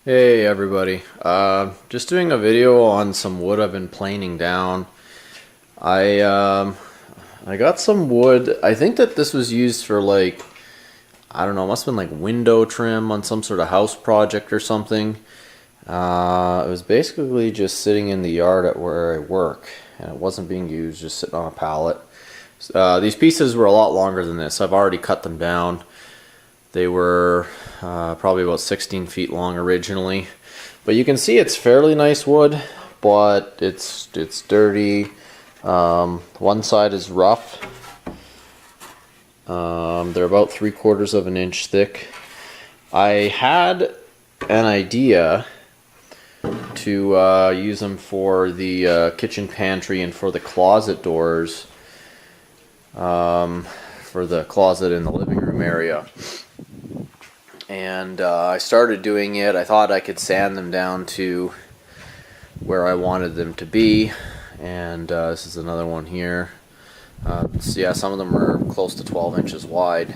Hey everybody, just doing a video on some wood I've been planing down. I got some wood. I think that this was used for I don't know, it must have been like window trim on some sort of house project or something. It was basically just sitting in the yard at where I work, and it wasn't being used, just sitting on a pallet. These pieces were a lot longer than this. I've already cut them down. They were probably about 16 feet long originally, but you can see it's fairly nice wood, but it's dirty. One side is rough. They're about 3/4 of an inch thick. I had an idea to use them for the kitchen pantry and for the closet doors, for the closet in the living room area. And I started doing it. I thought I could sand them down to where I wanted them to be. And this is another one here. So yeah, some of them are close to 12 inches wide.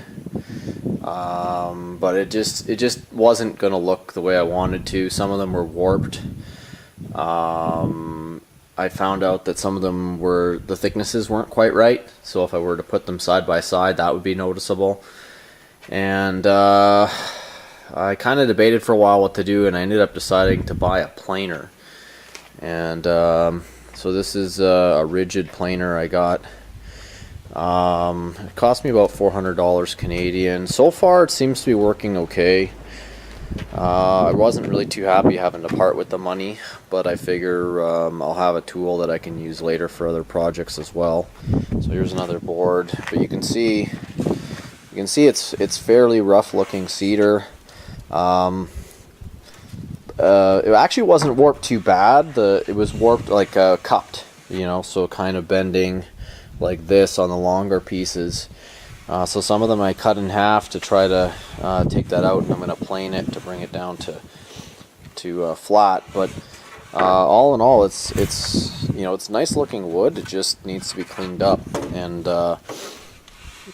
But it just wasn't going to look the way I wanted to. Some of them were warped. I found out that some of them the thicknesses weren't quite right. So if I were to put them side by side, that would be noticeable. And I kind of debated for a while what to do, and I ended up deciding to buy a planer. And so this is a rigid planer I got. It cost me about $400 Canadian. So far it seems to be working okay. I wasn't really too happy having to part with the money, but I figure I'll have a tool that I can use later for other projects as well. So here's another board, but you can see it's fairly rough looking cedar. It actually wasn't warped too bad. It was warped like cupped, so kind of bending like this on the longer pieces. So some of them I cut in half to try to take that out, and I'm going to plane it to bring it down to flat. But all in all, it's nice looking wood. It just needs to be cleaned up. And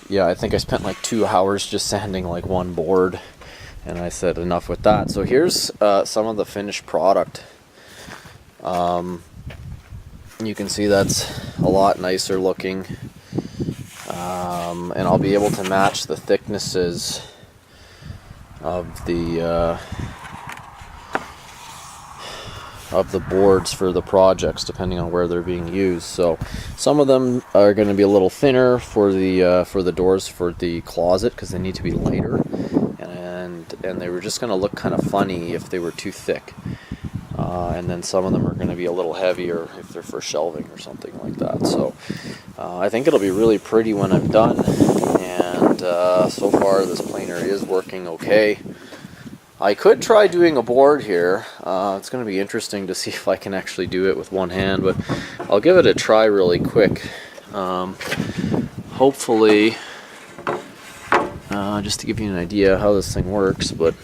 yeah, I think I spent like 2 hours just sanding like one board, and I said enough with that. So here's some of the finished product. You can see that's a lot nicer looking, and I'll be able to match the thicknesses of the boards for the projects depending on where they're being used. So some of them are going to be a little thinner for the doors for the closet because they need to be lighter, and they were just going to look kind of funny if they were too thick. And then some of them are going to be a little heavier if they're for shelving or something like that. So I think it'll be really pretty when I'm done. And so far this planer is working okay. I could try doing a board here. It's going to be interesting to see if I can actually do it with one hand, but I'll give it a try really quick. Hopefully, just to give you an idea how this thing works, but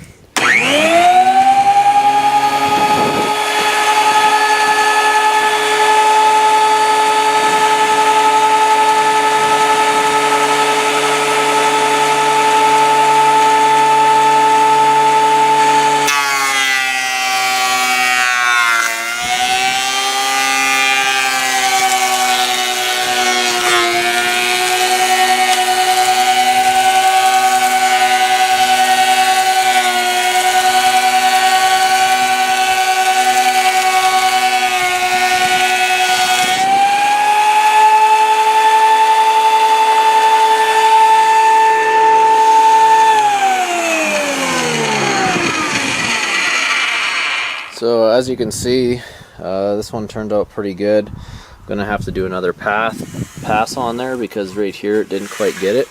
so as you can see, this one turned out pretty good. I'm gonna have to do another pass on there because right here it didn't quite get it,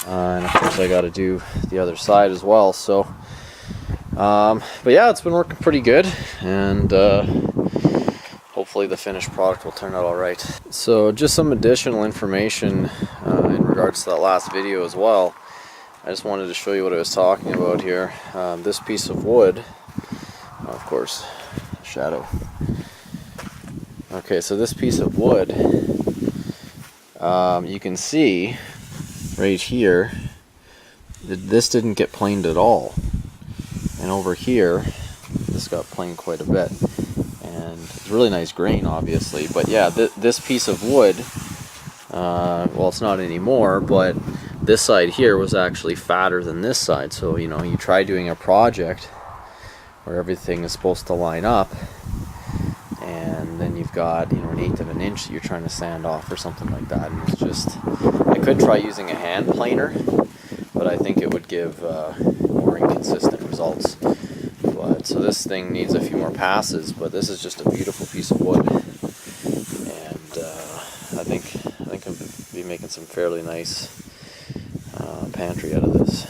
and of course I got to do the other side as well. So, but yeah, it's been working pretty good, and hopefully the finished product will turn out all right. So just some additional information in regards to that last video as well. I just wanted to show you what I was talking about here. This piece of wood. Of course, shadow. Okay, so this piece of wood, you can see right here that this didn't get planed at all. And over here, this got planed quite a bit, and it's really nice grain, obviously. But yeah, this piece of wood, well, it's not anymore, but this side here was actually fatter than this side. So you know, you try doing a project where everything is supposed to line up, and then you've got, you know, 1/8 of an inch that you're trying to sand off or something like that, and it's just, I could try using a hand planer, but I think it would give more inconsistent results. But so this thing needs a few more passes, but this is just a beautiful piece of wood, and I think I'll be making some fairly nice pantry out of this.